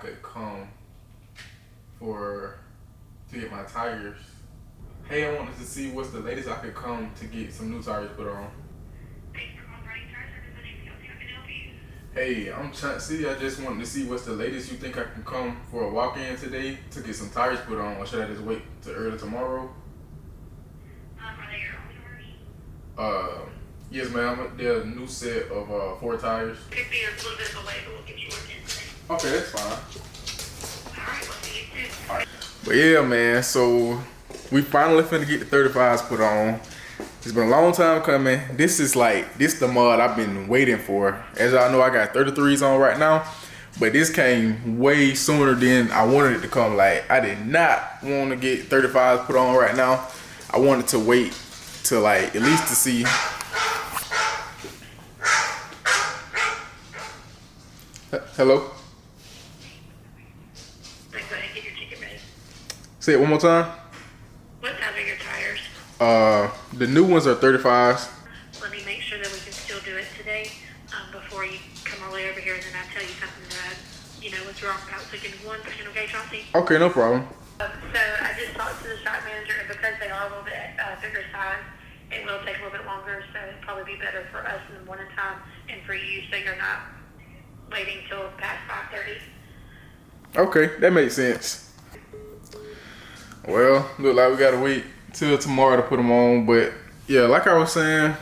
could come to get my tires. Hey, I wanted to see what's the latest I could come to get some new tires put on. Thanks for calling Running Tire Service. My name is Kelsey. How can I help you? Hey, I'm Chauncey. I just wanted to see what's the latest you think I can come for a walk-in today to get some tires put on, or should I just wait till early tomorrow? Are they your own tires? Yes, ma'am. They're a new set of 4 tires. Could be a little bit of a wait, but we'll get you worked in today. Okay, that's fine. Alright, we'll see you soon. Alright. But yeah, man, so we finally finna get the 35s put on. It's been a long time coming. This the mod I've been waiting for. As y'all know, I got 33s on right now, but this came way sooner than I wanted it to come. Like, I did not want to get 35s put on right now. I wanted to wait till like at least to see. Hello? Go ahead and get your ticket ready. Say it one more time. What size are your tires? The new ones are 35s. Let me make sure that we can still do it today before you come all the way over here and then I tell you something that what's wrong about. So give me 1 second, okay, Chauncey? Okay, no problem. So I just talked to the shop manager, and because they are a little bit bigger size, it will take a little bit longer, so it'd probably be better for us in the morning time and for you, so you're not waiting till past 5:30. Okay, that makes sense. Well, look like we gotta wait till tomorrow to put them on, but yeah, like I was saying,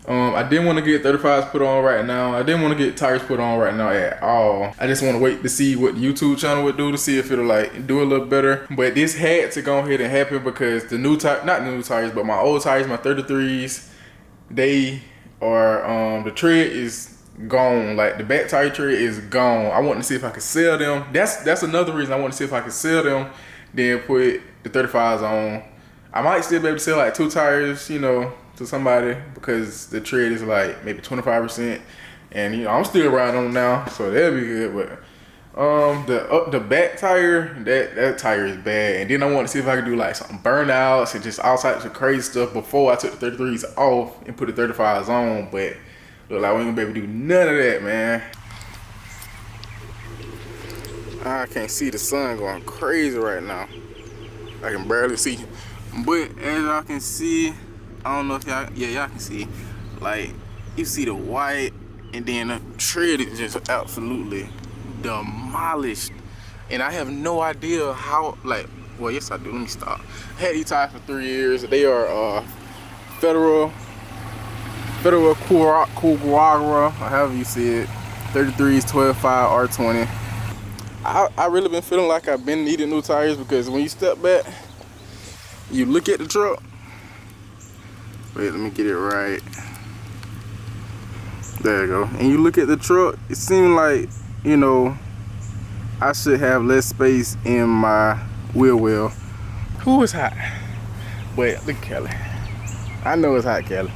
I didn't want to get 35s put on right now. I didn't want to get tires put on right now at all. I just want to wait to see what the YouTube channel would do, to see if it'll like do a little better. But this had to go ahead and happen because the new tire, not new tires, but my old tires, my 33s, they are the tread is gone. Like the back tire tread is gone. I want to see if I could sell them. That's another reason I want to see if I could sell them, then put the 35s on. I might still be able to sell like 2 tires, to somebody, because the tread is like maybe 25%, and I'm still riding on them now, so that'll be good. But the back tire, that tire is bad, and then I want to see if I can do like some burnouts and just all types of crazy stuff before I took the 33s off and put the 35s on. But look like we ain't gonna be able to do none of that, man. I can't see the sun going crazy right now. I can barely see. But as y'all can see, I don't know if y'all can see, like, you see the white, and then the tread is just absolutely demolished. And I have no idea how, like, well, yes I do, let me stop. I had these tires for 3 years. They are Federal Couragia, however you see it, 33s, 12.5 R20. I really been feeling like I've been needing new tires, because when you step back, you look at the truck. Wait, let me get it right. There you go. And you look at the truck, it seems like, I should have less space in my wheel well. Who is hot? But look at Kelly. I know it's hot, Kelly.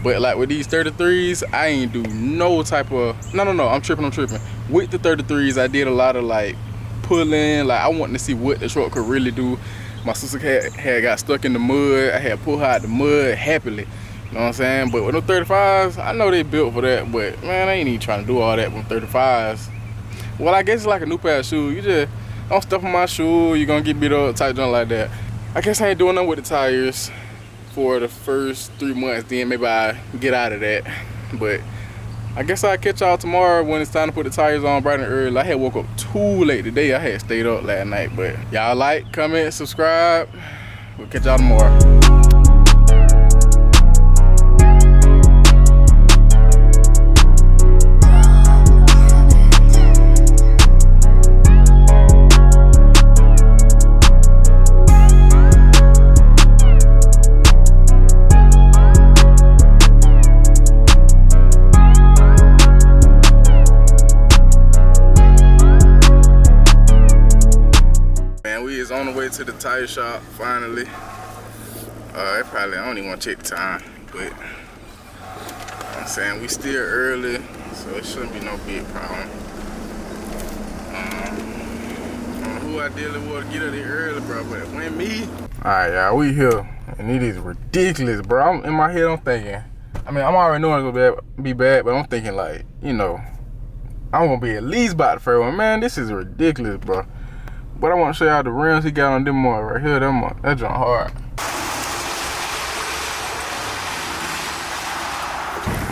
But like with these 33s, I ain't do no type of, no, I'm tripping. With the 33s, I did a lot of like pulling, like I wanted to see what the truck could really do. My sister had got stuck in the mud. I had pulled her out the mud happily. You know what I'm saying? But with the 35s, I know they built for that, but man, I ain't even trying to do all that with 35s. Well, I guess it's like a new pair of shoes. You just don't stuff in my shoe, you're gonna get beat up, type junk like that. I guess I ain't doing nothing with the tires for the first 3 months, then maybe I get out of that. But I guess I'll catch y'all tomorrow when it's time to put the tires on bright and early. I had woke up too late today. I had stayed up last night. But y'all like, comment, subscribe. We'll catch y'all tomorrow. On the way to the tire shop finally. I don't even want to check the time, but I'm saying we still early, so it shouldn't be no big problem. I don't know who I dealing with to get up there early, bro, but it wasn't me. Alright, y'all, we here, and it is ridiculous, bro. In my head, I'm thinking, I'm already knowing it's gonna be bad, but I'm thinking like, I'm gonna be at least about the first one. Man, this is ridiculous, bro. But I want to show y'all the rims he got on them more right here. That joint hard.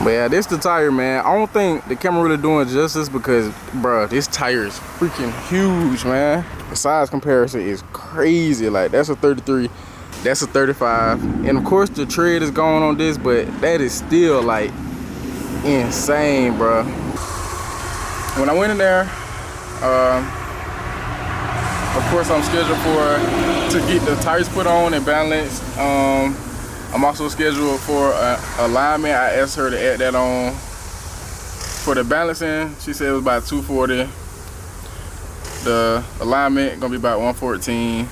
But yeah, this the tire, man. I don't think the camera really doing justice because, bro, this tire is freaking huge, man. The size comparison is crazy. Like, that's a 33, that's a 35. And of course the tread is going on this, but that is still like insane, bro. When I went in there, of course I'm scheduled to get the tires put on and balanced. I'm also scheduled for alignment. I asked her to add that on. For the balancing, she said it was about 240. The alignment gonna be about 114.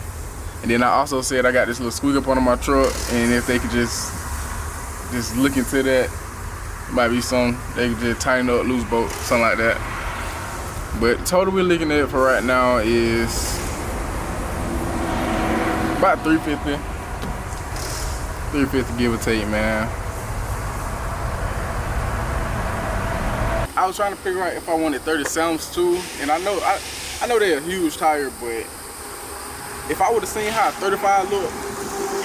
And then I also said I got this little squeak up under my truck, and if they could just look into that, might be some, they could just tighten up loose bolt, something like that. But total we're looking at for right now is about 350. 350 give or take, man. I was trying to figure out if I wanted 37s too, and I know they're a huge tire, but if I would have seen how a 35 looked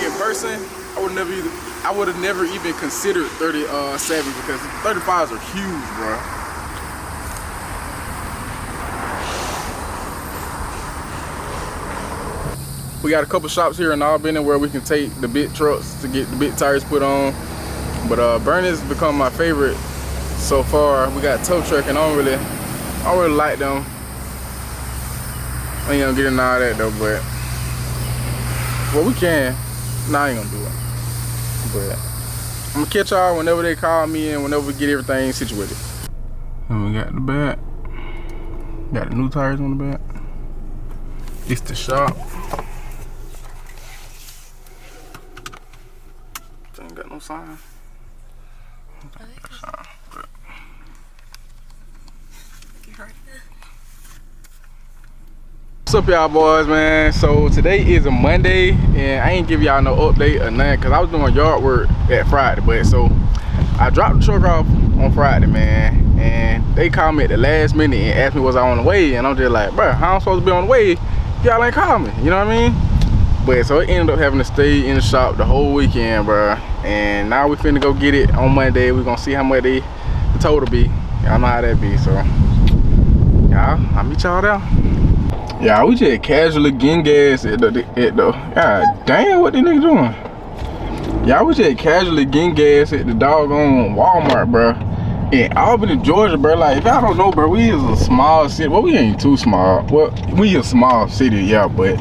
in person, I would have never even considered 37 because 35s are huge, bro. We got a couple shops here in Albany where we can take the big trucks to get the big tires put on. But Bernie's become my favorite so far. We got tow truck and I don't really like them. I ain't gonna get into all that though, but well, we can. Nah, I ain't gonna do it. But I'm gonna catch y'all whenever they call me and whenever we get everything situated. And we got the back. Got the new tires on the back. It's the shop. Ain't got no sign. What's up, y'all boys, man? So today is a Monday and I ain't give y'all no update or nothing because I was doing yard work that Friday. But so I dropped the truck off on Friday, man, and they called me at the last minute and asked me was I on the way, and I'm just like, bro, how I'm supposed to be on the way? Y'all ain't call me, you know what I mean? But so it ended up having to stay in the shop the whole weekend, bro. And now we finna go get it on Monday. We're gonna see how much the total be. Y'all know how that be, so y'all, I'll meet y'all there. Yeah, we just casually getting gas at the god damn, what this nigga doing? Y'all, we just casually getting gas at the doggone Walmart, bro. In Albany, Georgia, bro. Like, if y'all don't know, bro, we is a small city. Well, we ain't too small. Well, we a small city, yeah, but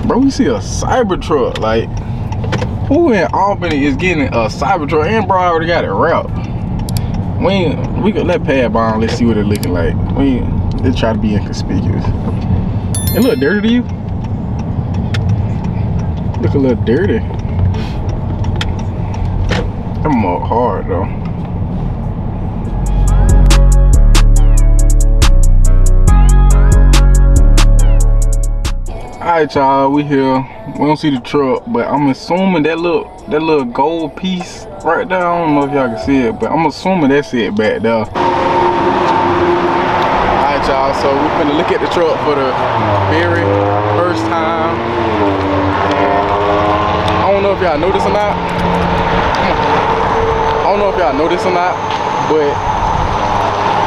bro, we see a Cybertruck. Like, who in Albany is getting a Cybertruck? And bro, I already got it wrapped. We could let pad bomb. Let's see what it looking like. Let's try to be inconspicuous. It look dirty to you? Look a little dirty. That more hard though. Alright, y'all, we here. We don't see the truck, but I'm assuming that little gold piece right there, I don't know if y'all can see it, but I'm assuming that's it back there. Alright, y'all, so we're finna look at the truck for the very first time. I don't know if y'all know this or not. But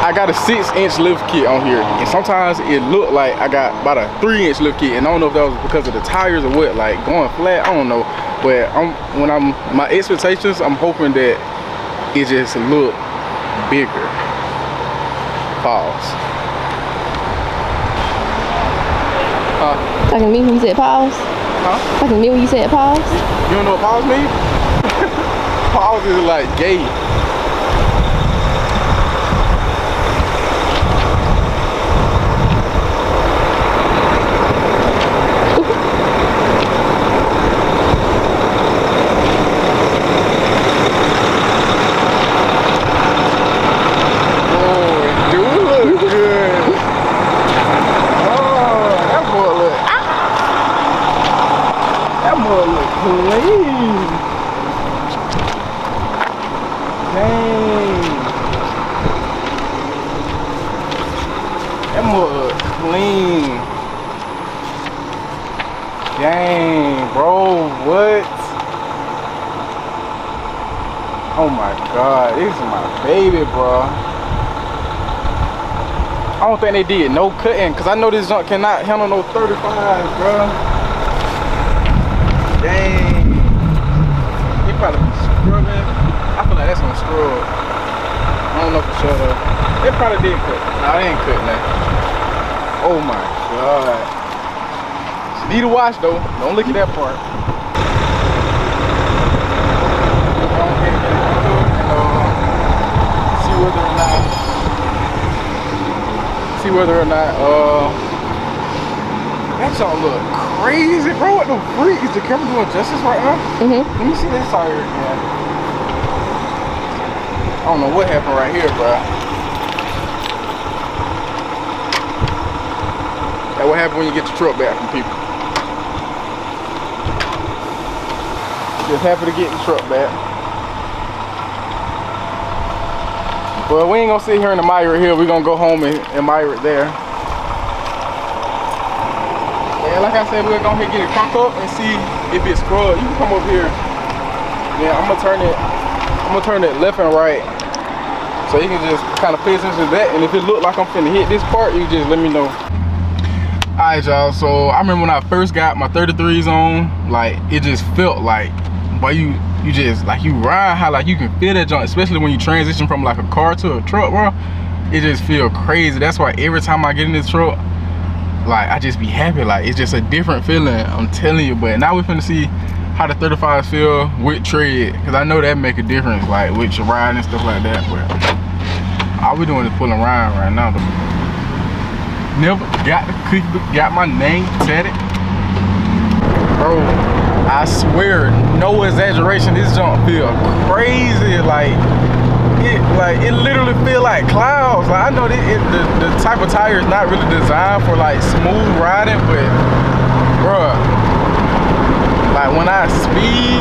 I got a 6-inch lift kit on here, and sometimes it looked like I got about a 3-inch lift kit, and I don't know if that was because of the tires or what, like going flat, I don't know. But my expectations, I'm hoping that it just look bigger. Pause. I can mean when you said pause. Huh? I can mean when you said pause. You don't know what pause means? Pause is like gay. What? Oh my God, this is my baby, bro. I don't think they did no cutting, cause I know this junk cannot handle no 35s, bro. Dang. He probably be scrubbing. I feel like that's gonna scrub. I don't know for sure though. They probably did cut. Nah, they ain't cut now. Oh my God. Need to watch though. Don't look at that part. See whether or not that y'all look crazy, bro. What the freak? Is the camera doing justice right now? Let me see this tire again. I don't know what happened right here, bro. That's what happened when you get your truck back from people. Just happy to get the truck back. Well, we ain't gonna sit here and admire it here. We're gonna go home and admire it there. Yeah, like I said, we're gonna get it crunk up and see if it's scrubbed. You can come over here. Yeah, I'm gonna turn it left and right. So you can just kind of pay attention to that. And if it look like I'm finna hit this part, you just let me know. Alright, y'all, so I remember when I first got my 33s on, like, it just felt like, boy, you just, like, you ride how, like, you can feel that junk, especially when you transition from, like, a car to a truck, bro. It just feel crazy. That's why every time I get in this truck, like, I just be happy. Like, it's just a different feeling, I'm telling you. But now we're finna see how the 35s feel with tread, because I know that make a difference, like, with your ride and stuff like that. But all we doing is pulling around right now, though. Never got the cookie, got my name tatted. Bro, I swear, no exaggeration, this junk feel crazy. Like it literally feel like clouds. Like, I know the type of tire is not really designed for like smooth riding, but bruh, like when I speed,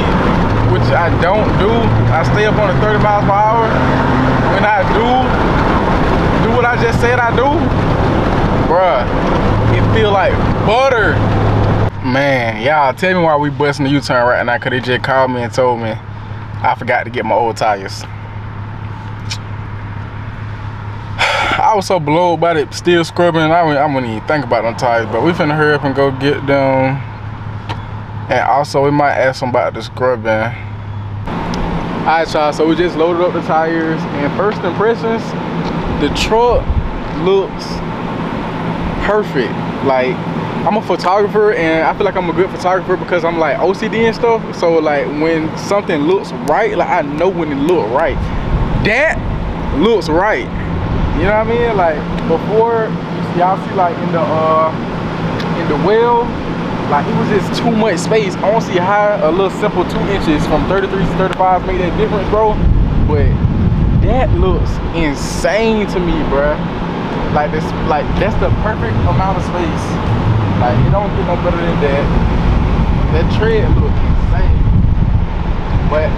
which I don't do, I stay up on the 30 miles per hour. When I do what I just said I do, bruh, it feel like butter. Man, y'all tell me why we busting the U-turn right now, cause they just called me and told me I forgot to get my old tires. I was so blown about it still scrubbing, I wouldn't even think about them tires, but we finna hurry up and go get them. And also we might ask them about the scrubbing. Alright, y'all, so we just loaded up the tires, and first impressions, the truck looks perfect. Like, I'm a photographer, and I feel like I'm a good photographer because I'm like OCD and stuff. So like when something looks right, like I know when it look right. That looks right. You know what I mean? Like before, y'all see like in the well, like it was just too much space. I don't see how a little simple 2 inches from 33s to 35s make that difference, bro. But that looks insane to me, bruh. Like this, like that's the perfect amount of space. Like it don't get no better than that. That tread looks insane. But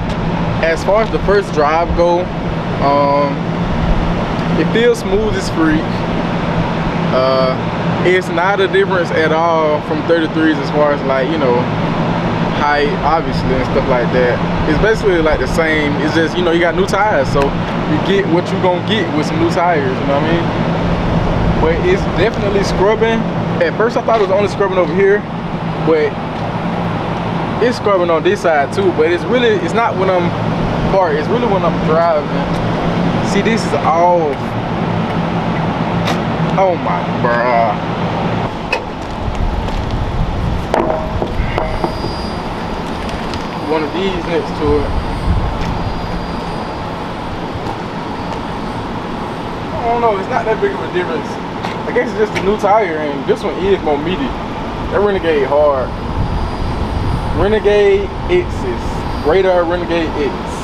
as far as the first drive go, it feels smooth as freak. It's not a difference at all from 33s as far as like, you know, height, obviously, and stuff like that. It's basically like the same. It's just, you know, you got new tires, so you get what you gonna get with some new tires, you know what I mean? But it's definitely scrubbing. At first I thought it was only scrubbing over here, but it's scrubbing on this side too. But it's really, it's not when I'm parked, it's really when I'm driving. See, this is all, oh my bruh. One of these next to it. I don't know, it's not that big of a difference. I guess it's just a new tire, and this one is more meaty. That Renegade hard. Renegade X's. Radar Renegade X.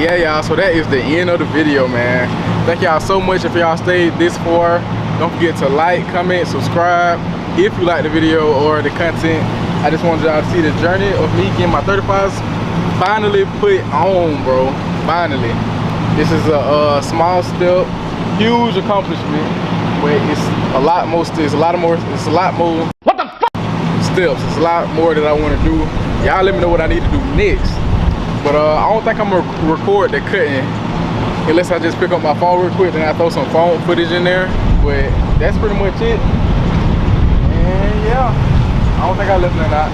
yeah, y'all, so that is the end of the video, man. Thank y'all so much if y'all stayed this far. Don't forget to like, comment, subscribe if you like the video or the content. I just wanted y'all to see the journey of me getting my 35s finally put on, bro. Finally. This is a small step, huge accomplishment, but it's a lot more steps. It's a lot more steps. It's a lot more that I want to do. Y'all let me know what I need to do next. But I don't think I'm gonna record the cutting unless I just pick up my phone real quick, then I throw some phone footage in there. But that's pretty much it. And yeah, I don't think I left nothing out.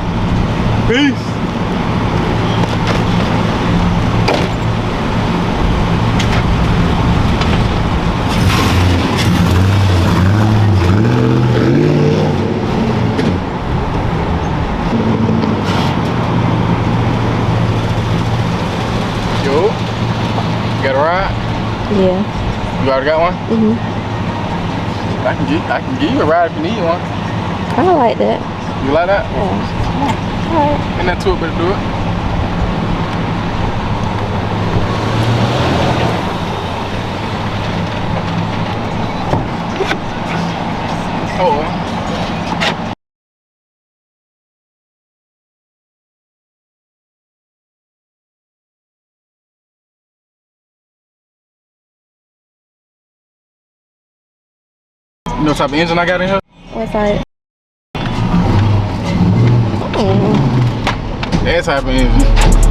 Peace. Yo, you got a ride? Yeah. You already got one? Mhm. I can give you a ride if you need one. I like that. You like that? Yeah. Alright. Ain't nothing to it but to do it. Oh. You know what type of engine I got in here? What's that? Oh. That type of engine.